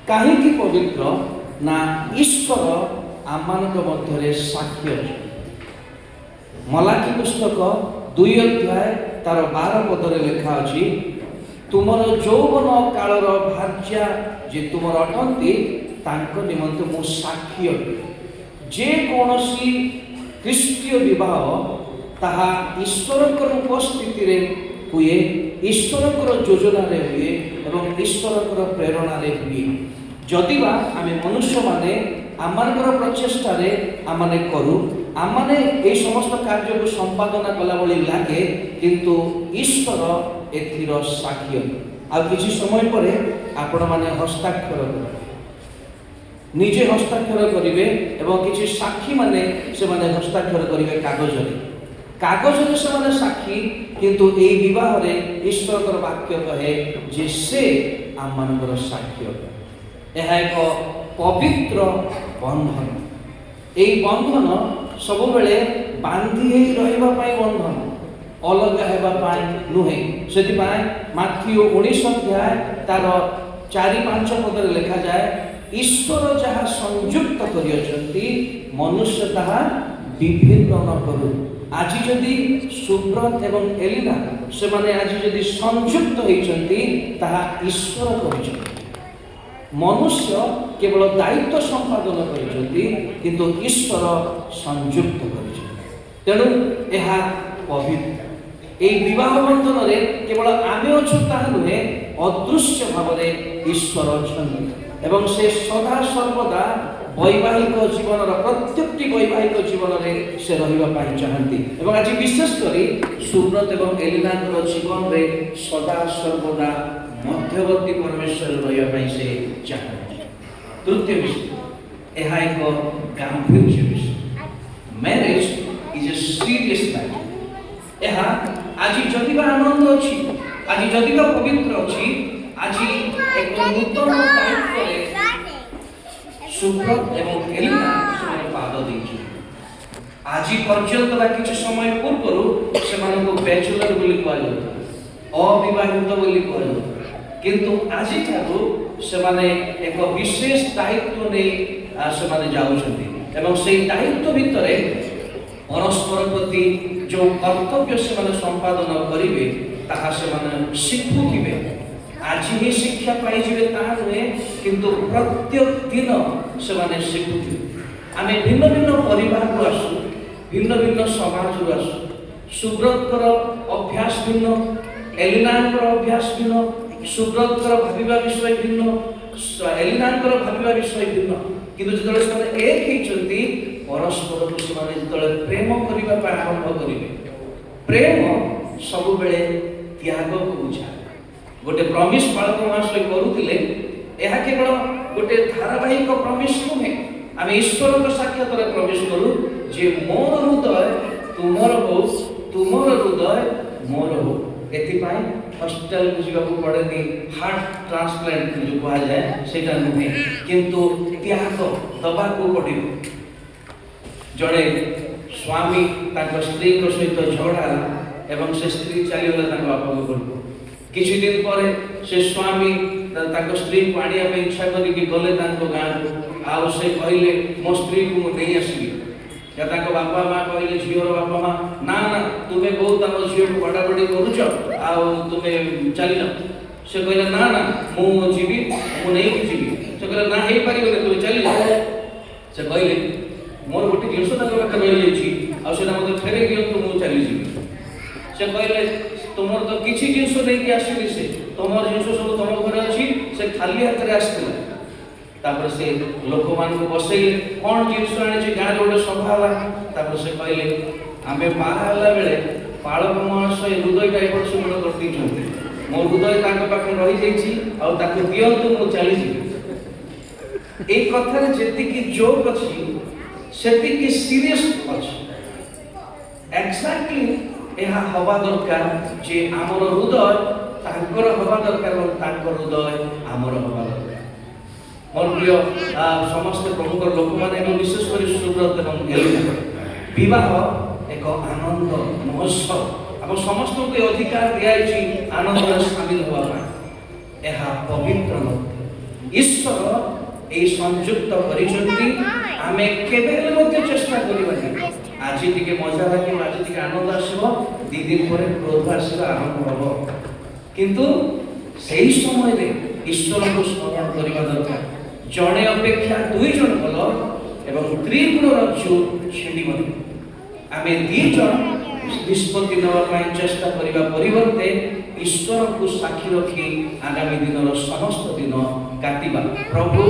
କାହିଁକି ପବିତ୍ର ନା ଈଶ୍ୱର ଆମମାନଙ୍କ ମଧ୍ୟରେ ସାକ୍ଷୀ ଅଛି। ମଲାକି ପୁସ୍ତକ 2 ଅଧ୍ୟାୟ ତାର 12 ପଦରେ ଲେଖା ଅଛି, ତୁମର ଯୌବନ କାଳର ଭାର୍ଯ୍ୟା ଯେ ତୁମର ଅଟନ୍ତି ତାଙ୍କ ନିମନ୍ତେ ମୁଁ ସାକ୍ଷୀ ଅଟେ। ଯେକୌଣସି ଖ୍ରୀଷ୍ଟୀୟ ବିବାହ ତାହା ଈଶ୍ୱରଙ୍କର ଉପସ୍ଥିତିରେ ହୁଏ, ଈଶ୍ୱରଙ୍କର ଯୋଜନାରେ ହୁଏ ଏବଂ ଈଶ୍ୱରଙ୍କର ପ୍ରେରଣାରେ ହୁଏ। ଯଦିବା ଆମେ ମନୁଷ୍ୟମାନେ ଆମମାନଙ୍କର ପ୍ରଚେଷ୍ଟାରେ ଆମମାନେ କରୁ, ଆମମାନେ ଏହି ସମସ୍ତ କାର୍ଯ୍ୟକୁ ସମ୍ପାଦନା କଲା ଭଳି ଲାଗେ, କିନ୍ତୁ ଈଶ୍ୱର ଏଥିର ସାକ୍ଷୀ। ଆଉ କିଛି ସମୟ ପରେ ଆପଣମାନେ ହସ୍ତାକ୍ଷର କରିବେ, ନିଜେ ହସ୍ତାକ୍ଷର କରିବେ ଏବଂ କିଛି ସାକ୍ଷୀମାନେ ସେମାନେ ହସ୍ତାକ୍ଷର କରିବେ କାଗଜରେ। କାଗଜରେ ସେମାନେ ସାକ୍ଷୀ, କିନ୍ତୁ ଏହି ବିବାହରେ ଈଶ୍ୱରଙ୍କର ବାକ୍ୟ କହେ ଯେ ସେ ଆମମାନଙ୍କର ସାକ୍ଷୀ। ଏହା ଏକ ପବିତ୍ର ବନ୍ଧନ। ଏହି ବନ୍ଧନ ସବୁବେଳେ ବାନ୍ଧି ହେଇ ରହିବା ପାଇଁ ବନ୍ଧନ, ଅଲଗା ହେବା ପାଇଁ ନୁହେଁ। ସେଥିପାଇଁ ମାଥିଉ 19 ଅଧ୍ୟାୟ ତାର 4-5 ପଦରେ ଲେଖାଯାଏ, ଈଶ୍ୱର ଯାହା ସଂଯୁକ୍ତ କରିଅଛନ୍ତି ମନୁଷ୍ୟ ତାହା ବିଭିନ୍ନ ନ କରୁ। ଆଜି ଯଦି ସୁବ୍ରତ ଏବଂ ଏଲିନା ସେମାନେ ଆଜି ଯଦି ସଂଯୁକ୍ତ ହେଇଛନ୍ତି, ତାହା ଈଶ୍ୱର କରିଛନ୍ତି। ମନୁଷ୍ୟ କେବଳ ଦାୟିତ୍ୱ ସମ୍ପାଦନ କରିଛନ୍ତି, କିନ୍ତୁ ଈଶ୍ୱର ସଂଯୁକ୍ତ କରିଛନ୍ତି। ତେଣୁ ଏହା ପବିତ୍ର। ଏହି ବିବାହ ବନ୍ଧନରେ କେବଳ ଆମେ ଅଛୁ ତାହା ନୁହେଁ, ଅଦୃଶ୍ୟ ଭାବରେ ଈଶ୍ୱର ଅଛନ୍ତି ଏବଂ ସେ ସଦା ସର୍ବଦା ବୈବାହିକ ଜୀବନର ପ୍ରତ୍ୟେକଟି ବୈବାହିକ ଜୀବନରେ ସେ ରହିବା ପାଇଁ ଚାହାନ୍ତି। ଏବଂ ଆଜି ବିଶେଷ କରି ସୁବ୍ରତ ଏବଂ ଏଲିନାଙ୍କର ଜୀବନରେ ସଦା ସର୍ବଦା ମଧ୍ୟବର୍ତ୍ତୀ ପରମେଶ୍ୱର ରହିବା ପାଇଁ ସେ ଚାହାନ୍ତି। ତୃତୀୟ ବିଷୟ, ଏହା ଏକ ଗାମ୍ଭୀର୍ଯ୍ୟ ବିଷୟ। Marriage is a serious matter. ଏହା ଆଜି ଯଦିବା ଆନନ୍ଦ ଅଛି, ଆଜି ଯଦିବା ପବିତ୍ର ଅଛି, ଆଜି ଏକ ନୂତନ ଦାୟିତ୍ୱରେ ସୁବ୍ରତ ଏବଂ ଏଲିନା ସେମାନେ ପାଦ ଦେଇଛନ୍ତି। ଆଜି ପର୍ଯ୍ୟନ୍ତ ବା କିଛି ସମୟ ପୂର୍ବରୁ ସେମାନଙ୍କୁ ବ୍ୟାଚୁଲର ବୋଲି କୁହାଯାଉଥିଲା, ଅବିବାହିତ ବୋଲି କୁହାଯାଉଥିଲା। କିନ୍ତୁ ଆଜିଠାରୁ ସେମାନେ ଏକ ବିଶେଷ ଦାୟିତ୍ୱ ନେଇ ସେମାନେ ଯାଉଛନ୍ତି ଏବଂ ସେହି ଦାୟିତ୍ୱ ଭିତରେ ପରସ୍ପର ପ୍ରତି ଯେଉଁ କର୍ତ୍ତବ୍ୟ ସେମାନେ ସମ୍ପାଦନ କରିବେ ତାହା ସେମାନେ ଶିଖୁଥିବେ। ଆଜି ହିଁ ଶିକ୍ଷା ପାଇଯିବେ ତାହା ନୁହେଁ, କିନ୍ତୁ ପ୍ରତ୍ୟେକ ଦିନ ସେମାନେ ଶିଖୁଥିବେ। ଆମେ ଭିନ୍ନ ଭିନ୍ନ ପରିବାରରୁ ଆସୁ, ଭିନ୍ନ ଭିନ୍ନ ସମାଜରୁ ଆସୁ। ସୁବ୍ରତଙ୍କର ଅଭ୍ୟାସ ଭିନ୍ନ, ଏଲିନାଙ୍କର ଅଭ୍ୟାସ ଭିନ୍ନ, ସୁବ୍ରତଙ୍କର ଭାବିବା ବିଷୟ ଭିନ୍ନ, ଏଲିନାଙ୍କର ଭାବିବା ବିଷୟ ଭିନ୍ନ। କିନ୍ତୁ ଯେତେବେଳେ ସେମାନେ ଏକ ହେଇଛନ୍ତି, ପରସ୍ପରକୁ ସେମାନେ ଯେତେବେଳେ ପ୍ରେମ କରିବା ପାଇଁ ଆରମ୍ଭ କରିବେ, ପ୍ରେମ ସବୁବେଳେ ତ୍ୟାଗକୁ ବୁଝାଏ। ଗୋଟେ ପ୍ରମିସ୍ ବାଳକ ମହାଶୟ କରୁଥିଲେ, ଏହା କେବଳ ଗୋଟେ ଧାରାବାହିକ ପ୍ରମିସ୍ ନୁହେଁ। ଆମେ ଈଶ୍ୱରଙ୍କ ସାକ୍ଷାତରେ ପ୍ରବେଶ କରୁ ଯେ ମୋର ହୃଦୟ ତୁମର ହଉ, ତୁମର ହୃଦୟ ମୋର ହଉ। ଏଥିପାଇଁ ହସ୍ପିଟାଲକୁ ଯିବାକୁ ପଡ଼େନି, ହାର୍ଟ ଟ୍ରାନ୍ସପ୍ଲାଣ୍ଟ ଯେଉଁ କୁହାଯାଏ ସେଇଟା ନୁହେଁ, କିନ୍ତୁ ତ୍ୟାଗ ଦେବାକୁ ପଡ଼ିବ। ଜଣେ ସ୍ୱାମୀ ତାଙ୍କ ସ୍ତ୍ରୀଙ୍କ ସହିତ ଝଗଡ଼ା ହେଲା ଏବଂ ସେ ସ୍ତ୍ରୀ ଚାଲିଗଲା ତାଙ୍କ ବାପାଙ୍କ ଘରକୁ। କିଛି ଦିନ ପରେ ସେ ସ୍ୱାମୀ ତାଙ୍କ ସ୍ତ୍ରୀକୁ ଆଣିବା ପାଇଁ ଇଚ୍ଛା କରିକି ଗଲେ ତାଙ୍କ ଗାଁକୁ। ଆଉ ସେ କହିଲେ ମୋ ସ୍ତ୍ରୀକୁ ମୁଁ ନେଇ ଆସିବି। ତାଙ୍କ ବାପା ମା କହିଲେ, ଝିଅର ବାପା ମା, ନା ନା ତୁମେ ବହୁତ ଆମ ଝିଅକୁ ବଡ଼ାବଡ଼ି କରୁଛ, ଆଉ ତୁମେ ଚାଲିଯାଅ। ସେ କହିଲେ ନା ନା ମୁଁ ଯିବି, ମୁଁ ନେଇକି ଯିବି। ସେ କହିଲେ ନା ହେଇପାରିବନି, ତୁମେ ଚାଲିଯାଅ। ସେ କହିଲେ ମୋର ଗୋଟେ ଜିନିଷ ତାଙ୍କ ପାଖରେ ରହିଯାଇଛି, ଆଉ ସେଟା ମୋତେ ଫେରେଇ ଦିଅନ୍ତୁ, ମୁଁ ଚାଲିଯିବି। ସେ କହିଲେ ତୁମର ତ କିଛି ଜିନିଷ ନେଇକି ଆସିନି, ସେ ତୁମର ଜିନିଷ ସବୁ ତୁମ ଘରେ ଅଛି, ସେ ଖାଲି ହାତରେ ଆସିଥିଲା। ତାପରେ ସେ ଲୋକମାନଙ୍କୁ ବସେଇଲେ, କ'ଣ ଜିନିଷ ଆଣିଛି, ଗାଁରେ ଗୋଟେ ସଭା ହେଲା। ତାପରେ ସେ କହିଲେ ଆମେ ବାହା ହେଲା ବେଳେ ବାଳକ ମହାଶୟ ହୃଦୟଟା ଏପଟ ସେପଟ କରିଦେଇଛନ୍ତି, ମୋ ହୃଦୟ ତାଙ୍କ ପାଖରେ ରହିଯାଇଛି, ଆଉ ତାକୁ ଦିଅନ୍ତୁ, ମୁଁ ଚାଲିଯିବି। এই কথাରେ ଯେତିକି ଜୋକ୍ ଅଛି ସେତିକି ସିରିୟସ୍ ଅଛି। ଏକ୍ସାକ୍ଟଲି ଏହା ହେବା ଦରକାର ଯେ ଆମର ହୃଦୟ ତାଙ୍କର ହେବା ଦରକାର ଏବଂ ତାଙ୍କର ହୃଦୟ ଆମର ହେବା ଦରକାର। ମୋର ପ୍ରିୟ ସମସ୍ତ ପ୍ରମୁଖ ଲୋକମାନେ ଏବଂ ବିଶେଷ କରି ସୁବ୍ରତ ଏବଂ ଏଲିନା, ବିବାହ ଏକ ଆନନ୍ଦ ମହୋତ୍ସବ ଏବଂ ସମସ୍ତଙ୍କୁ ଏ ଅଧିକାର ଦିଆଯାଇଛି ଆନନ୍ଦରେ ସାମିଲ ହେବା ପାଇଁ। ଏହା ପବିତ୍ର ନୁହେଁ। ଈଶ୍ୱର এই সংযুক্ত করিছন্তি আমি কেবে হেলে মধ্যে চেষ্টা করিবানি আজি টিকে মজা লাগিব আজি টিকে আনন্দ আসিব দুই দিন পরে ক্রোধ আসিবা আরম্ভ হব কিন্তু সেই সময়রে ঈশ্বরকে স্মরণ করিবা দরকার জনে অপেক্ষা দুই জন ভাল এবং ত্রিগুণর জোর ছিড়িবনি আমি দুই জন নিষ্পত্তি নেওয়া পাই চেষ্টা করিবা পরিবর্তে ঈশ্বরকে সাক্ষী রখি আগামী দিনর সমস্ত দিন কাটিবা প্রভু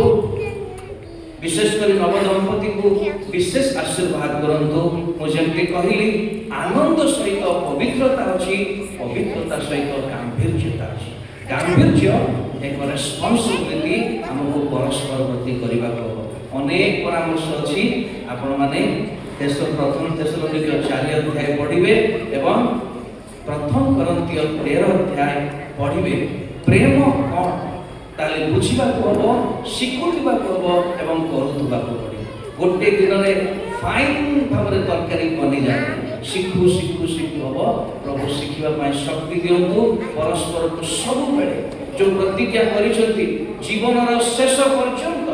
বিশেষ করে নবদম্পতি को विशेष आशीर्वाद करंतु मुझे कहली आनंद सहित पवित्रता अछि पवित्रता सहित गांभीर्यता अछि गांभीर्य एक रेस्पॉन्सिबिलिटी हमको परस्पर प्रति करबा को अनेक परामर्श अछि आपण माने प्रथम थेसलोनिके 4 अध्याय पढ़िबे एवं प्रथम करंतिय 13 अध्याय पढ़िबे प्रेम कोन ताले बुझिबा को हबो शिखुथिबा को हबो एवं करूथिबा को पड़े गोटे दिन रे फाइन भाबरे तरकारी बनि जाय शिखु शिखु शिखु हबो प्रभु शिखिबा पाई शक्ति दियंतु परस्पर को सब बेले जो प्रतिज्ञा करिसंती जीवनर शेष पर्यंत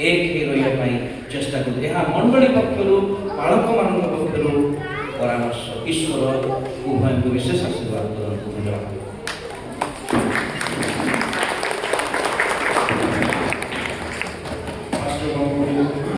एक हे रहिबा पाई चेष्टा करू एहा मंडली पक्षरु बालक मानक पक्षरु परामर्श ईश्वर उभय को विशेष आशीर्वाद करंतु।